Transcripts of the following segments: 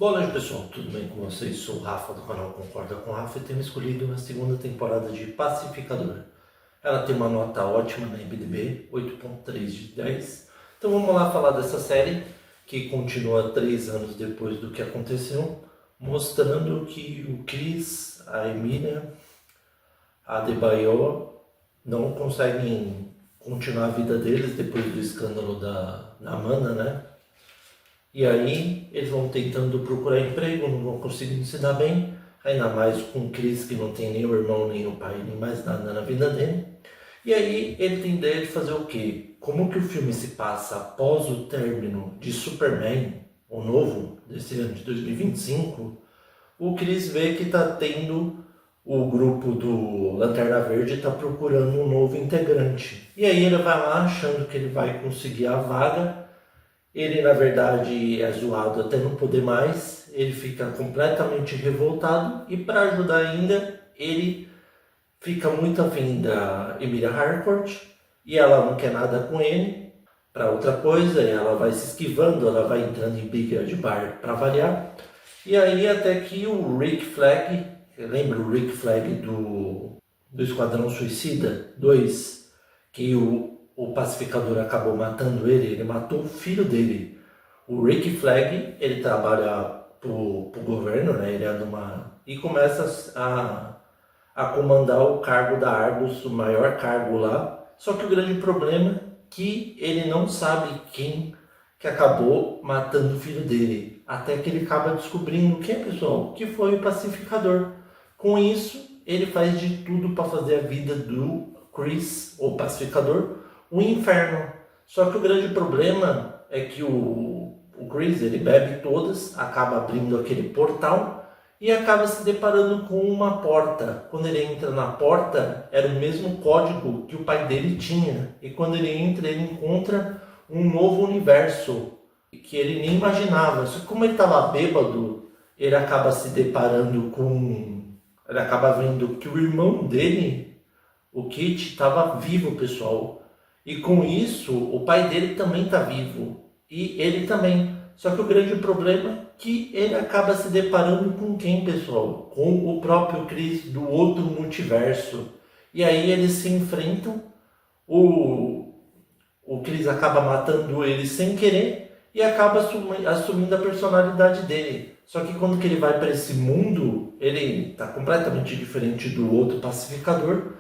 Boa noite, pessoal, tudo bem com vocês? Sou o Rafa do canal Concorda com o Rafa e tenho escolhido a segunda temporada de Pacificadora. Ela tem uma nota ótima na IMDb, 8.3 de 10. Então vamos lá falar dessa série que continua 3 anos depois do que aconteceu, mostrando que o Chris, a Emilia, a Adebayo não conseguem continuar a vida deles depois do escândalo da Amanda, né? E aí eles vão tentando procurar emprego, não vão conseguindo se dar bem, ainda mais com o Chris, que não tem nem o irmão, nem o pai, nem mais nada na vida dele. E aí ele tem ideia de fazer o quê? Como que o filme se passa após o término de Superman, o novo, desse ano de 2025, o Chris vê que está tendo o grupo do Lanterna Verde está procurando um novo integrante. E aí ele vai lá achando que ele vai conseguir a vaga. Ele, na verdade, é zoado até não poder mais, ele fica completamente revoltado e, para ajudar ainda, ele fica muito afim da Emilia Harcourt e ela não quer nada com ele. Para outra coisa, ela vai se esquivando, ela vai entrando em briga de bar para variar. E aí até que o Rick Flag, lembra o Rick Flag do Esquadrão Suicida 2, que o pacificador acabou matando ele matou o filho dele. O Rick Flag, ele trabalha pro governo, né? Ele é e começa a comandar o cargo da Argus, o maior cargo lá. Só que o grande problema é que ele não sabe quem que acabou matando o filho dele. Até que ele acaba descobrindo quem, pessoal, que foi o pacificador. Com isso, ele faz de tudo para fazer a vida do Chris, o pacificador, um inferno. Só que o grande problema é que o Chris, ele bebe todas, acaba abrindo aquele portal e acaba se deparando com uma porta. Quando ele entra na porta, era o mesmo código que o pai dele tinha. E quando ele entra, ele encontra um novo universo que ele nem imaginava. Só que como ele estava bêbado, ele acaba se deparando com... Ele acaba vendo que o irmão dele, o Kit, estava vivo, pessoal. E com isso, o pai dele também está vivo. E ele também. Só que o grande problema é que ele acaba se deparando com quem, pessoal? Com o próprio Chris do outro multiverso. E aí eles se enfrentam. O Chris acaba matando ele sem querer e acaba assumindo a personalidade dele. Só que quando que ele vai para esse mundo, ele está completamente diferente do outro pacificador.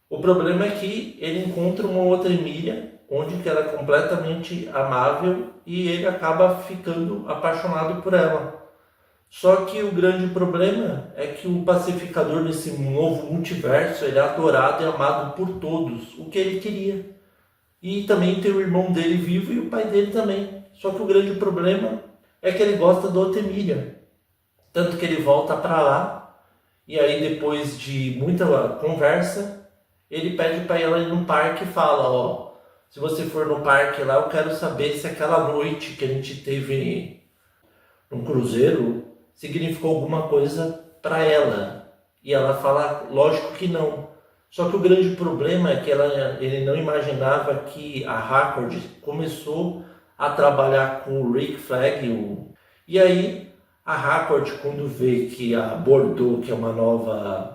O problema é que ele encontra uma outra Emilia, onde ela é completamente amável e ele acaba ficando apaixonado por ela. Só que o grande problema é que o pacificador nesse novo multiverso, ele é adorado e amado por todos, o que ele queria. E também tem o irmão dele vivo e o pai dele também. Só que o grande problema é que ele gosta da outra Emilia. Tanto que ele volta para lá e aí depois de muita conversa, ele pede para ela ir no parque e fala, ó, se você for no parque lá, eu quero saber se aquela noite que a gente teve num cruzeiro significou alguma coisa para ela. E ela fala, lógico que não. Só que o grande problema é que ele não imaginava que a Harcourt começou a trabalhar com o Rick Flag. E aí a Harcourt, quando vê que a Bordeaux, que é uma nova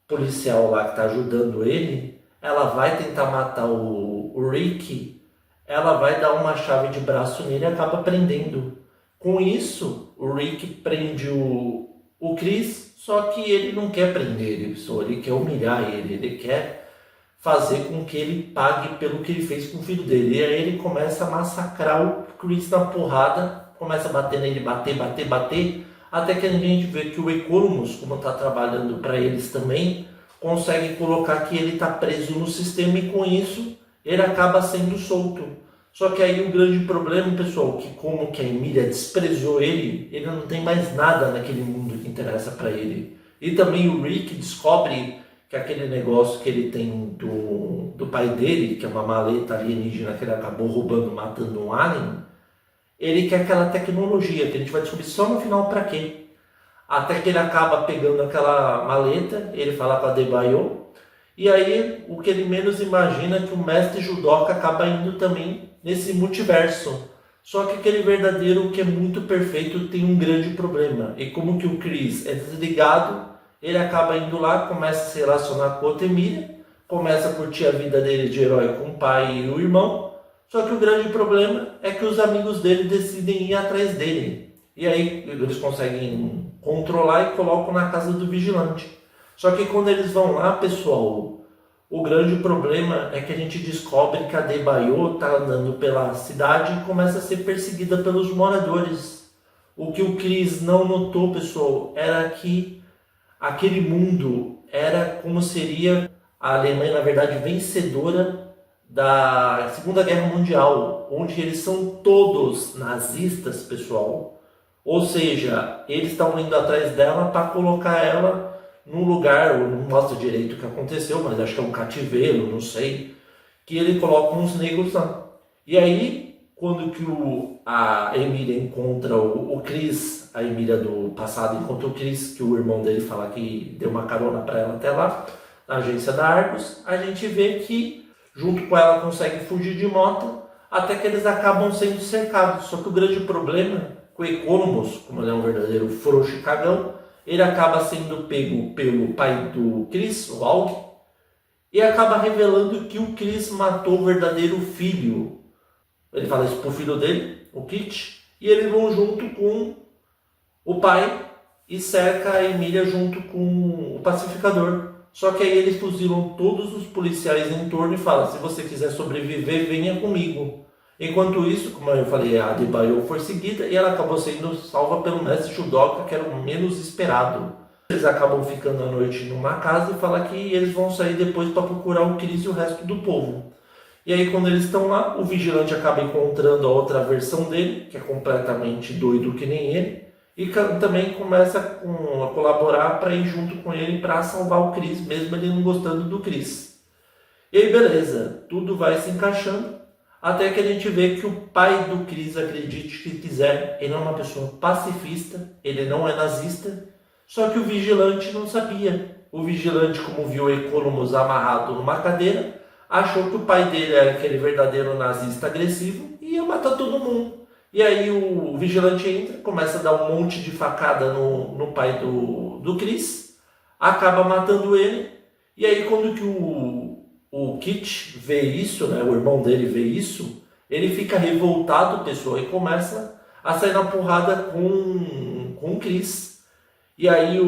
policial lá que está ajudando ele, ela vai tentar matar o Rick, ela vai dar uma chave de braço nele e acaba prendendo. Com isso, o Rick prende o Chris, só que ele não quer prender ele, ele quer humilhar ele quer fazer com que ele pague pelo que ele fez com o filho dele. E aí ele começa a massacrar o Chris na porrada, começa a bater nele, bater, até que a gente vê que o Economos, como está trabalhando para eles também, consegue colocar que ele está preso no sistema e com isso ele acaba sendo solto. Só que aí o grande problema, pessoal, que como que a Emilia desprezou ele não tem mais nada naquele mundo que interessa para ele. E também o Rick descobre que aquele negócio que ele tem do pai dele, que é uma maleta alienígena que ele acabou roubando, matando um alien, ele quer aquela tecnologia, que a gente vai descobrir só no final para quê. Até que ele acaba pegando aquela maleta, ele fala com a Adebayo, e aí o que ele menos imagina é que o mestre judoca acaba indo também nesse multiverso. Só que aquele verdadeiro que é muito perfeito tem um grande problema. E como que o Chris é desligado, ele acaba indo lá, começa a se relacionar com outra Emília, começa a curtir a vida dele de herói com o pai e o irmão. Só que o grande problema é que os amigos dele decidem ir atrás dele. E aí eles conseguem controlar e colocam na casa do vigilante. Só que quando eles vão lá, pessoal, o grande problema é que a gente descobre que a Adebayo está andando pela cidade e começa a ser perseguida pelos moradores. O que o Chris não notou, pessoal, era que aquele mundo era como seria a Alemanha, na verdade, vencedora da Segunda Guerra Mundial, onde eles são todos nazistas, pessoal. Ou seja, eles estão indo atrás dela para colocar ela num lugar, não mostra direito o que aconteceu, mas acho que é um cativeiro, não sei, que ele coloca uns negros lá. E aí, quando que a Emília encontra o Chris, a Emília do passado encontra o Chris, que o irmão dele fala que deu uma carona para ela até lá, na agência da Argos, a gente vê que junto com ela consegue fugir de moto, até que eles acabam sendo cercados. Só que o grande problema com o Economos, como ele é um verdadeiro frouxo e cagão, ele acaba sendo pego pelo pai do Chris, o Aug, e acaba revelando que o Chris matou o verdadeiro filho. Ele fala isso pro filho dele, o Kit, e eles vão junto com o pai e cerca a Emília junto com o pacificador. Só que aí eles fuzilam todos os policiais em torno e falam: se você quiser sobreviver, venha comigo. Enquanto isso, como eu falei, a Adebayo foi seguida e ela acabou sendo salva pelo mestre Judoka, que era o menos esperado. Eles acabam ficando à noite numa casa e falam que eles vão sair depois para procurar o Chris e o resto do povo. E aí quando eles estão lá, o vigilante acaba encontrando a outra versão dele, que é completamente doido que nem ele, e também começa a colaborar para ir junto com ele para salvar o Chris, mesmo ele não gostando do Chris. E aí beleza, tudo vai se encaixando, até que a gente vê que o pai do Chris, acredite que quiser, ele é uma pessoa pacifista, ele não é nazista, só que o vigilante não sabia. O vigilante, como viu o Economos amarrado numa cadeira, achou que o pai dele era aquele verdadeiro nazista agressivo e ia matar todo mundo. E aí o vigilante entra, começa a dar um monte de facada no pai do Chris, acaba matando ele, e aí quando que o Kit vê isso, né, o irmão dele vê isso, ele fica revoltado, pessoal, e começa a sair na porrada com o Chris. E aí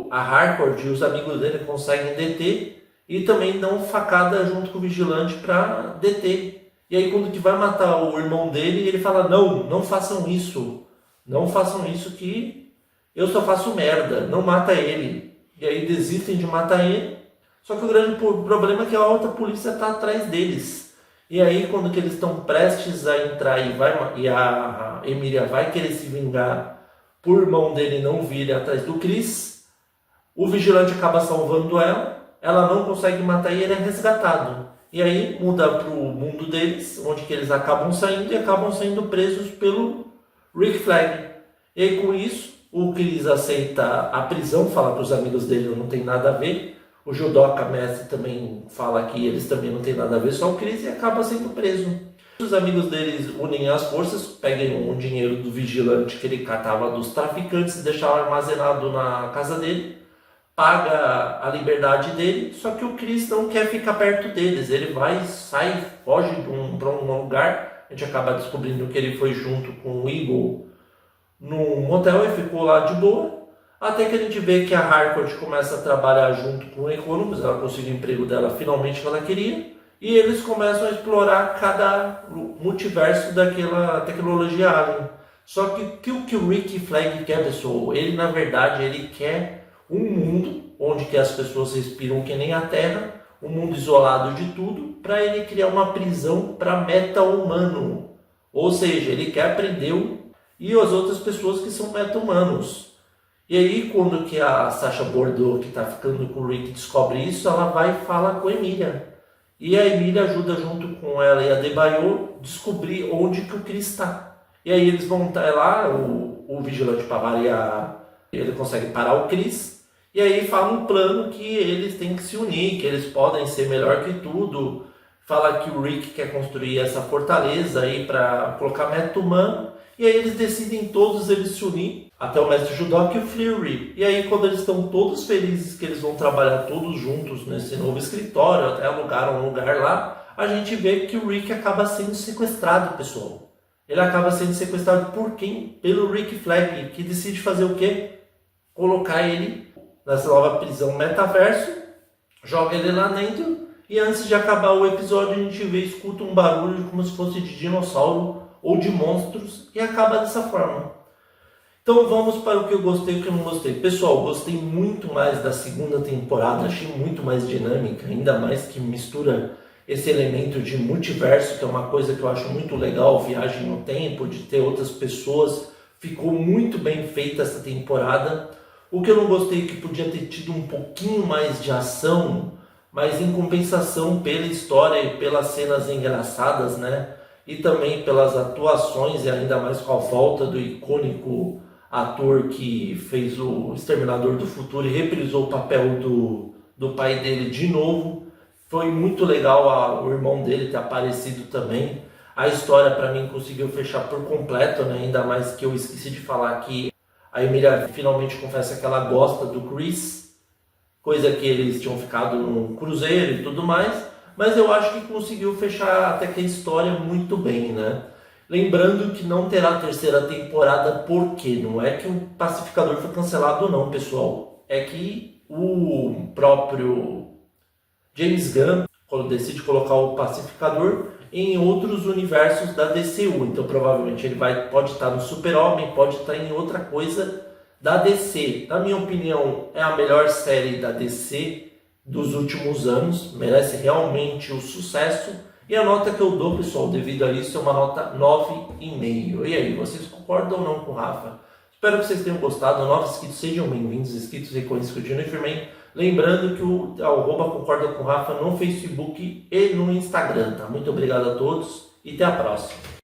a Harcourt e os amigos dele conseguem deter e também dão facada junto com o vigilante para deter. E aí quando que vai matar o irmão dele, ele fala: não façam isso. Não façam isso que eu só faço merda, não mata ele. E aí desistem de matar ele. Só que o grande problema é que a outra polícia está atrás deles. E aí quando que eles estão prestes a entrar e a Emília vai querer se vingar por irmão dele não vir atrás do Chris, o vigilante acaba salvando ela não consegue matar e ele é resgatado. E aí muda para o mundo deles, onde que eles acabam saindo e acabam sendo presos pelo Rick Flag. E aí com isso, o Chris aceita a prisão, fala para os amigos dele não tem nada a ver. O Judoka mestre também fala que eles também não tem nada a ver, só o Chris, e acaba sendo preso. Os amigos deles unem as forças, pegam o dinheiro do vigilante que ele catava dos traficantes e deixava armazenado na casa dele, paga a liberdade dele, só que o Chris não quer ficar perto deles, ele vai, sai, foge para um lugar, a gente acaba descobrindo que ele foi junto com o Eagle num motel e ficou lá de boa, até que a gente vê que a Harcourt começa a trabalhar junto com o Economos, ela conseguiu o emprego dela finalmente que ela queria, e eles começam a explorar cada multiverso daquela tecnologia Alien. Só que o que o Rick Flag quer, pessoal, ele na verdade ele quer um mundo onde que as pessoas respiram que nem a Terra, um mundo isolado de tudo, para ele criar uma prisão para meta-humano. Ou seja, ele quer prender e as outras pessoas que são meta-humanos. E aí, quando que a Sacha Bordeaux, que está ficando com o Rick, descobre isso, ela vai e fala com a Emília. E a Emília ajuda junto com ela e a Adebayo descobrir onde que o Chris está. E aí eles vão estar lá, o vigilante para variar, ele consegue parar o Chris. E aí fala um plano que eles têm que se unir, que eles podem ser melhor que tudo. fala que o Rick quer construir essa fortaleza aí para colocar meta humana, e aí eles decidem todos eles se unir, até o Mestre Judok e o Fleury. E aí quando eles estão todos felizes que eles vão trabalhar todos juntos nesse novo escritório, até alugaram um lugar lá, a gente vê que o Rick acaba sendo sequestrado, pessoal. Ele acaba sendo sequestrado por quem? Pelo Rick Flag, que decide fazer o quê? Colocar ele nessa nova prisão metaverso, joga ele lá dentro, e antes de acabar o episódio a gente escuta um barulho como se fosse de dinossauro ou de monstros, e acaba dessa forma. Então vamos para o que eu gostei e o que eu não gostei. Pessoal, gostei muito mais da segunda temporada, achei muito mais dinâmica, ainda mais que mistura esse elemento de multiverso, que é uma coisa que eu acho muito legal, viagem no tempo, de ter outras pessoas. Ficou muito bem feita essa temporada. O que eu não gostei é que podia ter tido um pouquinho mais de ação, mas em compensação pela história e pelas cenas engraçadas, né? E também pelas atuações, e ainda mais com a volta do icônico ator que fez o Exterminador do Futuro e reprisou o papel do pai dele de novo. Foi muito legal o irmão dele ter aparecido também. A história para mim conseguiu fechar por completo, né? Ainda mais que eu esqueci de falar que a Emilia finalmente confessa que ela gosta do Chris, coisa que eles tinham ficado no cruzeiro e tudo mais, mas eu acho que conseguiu fechar até que a história muito bem, né? Lembrando que não terá terceira temporada, porque não é que o Pacificador foi cancelado não, pessoal. É que o próprio James Gunn decide colocar o Pacificador em outros universos da DCU. Então provavelmente ele pode estar no Super-Homem, pode estar em outra coisa da DC. Na minha opinião, é a melhor série da DC dos últimos anos. Merece realmente o sucesso. E a nota que eu dou, pessoal, devido a isso, é uma nota 9,5. E aí, vocês concordam ou não com o Rafa? Espero que vocês tenham gostado. Novos inscritos, sejam bem-vindos. Inscritos e continue firme. Lembrando que o @concorda com o Rafa no Facebook e no Instagram, tá? Muito obrigado a todos e até a próxima.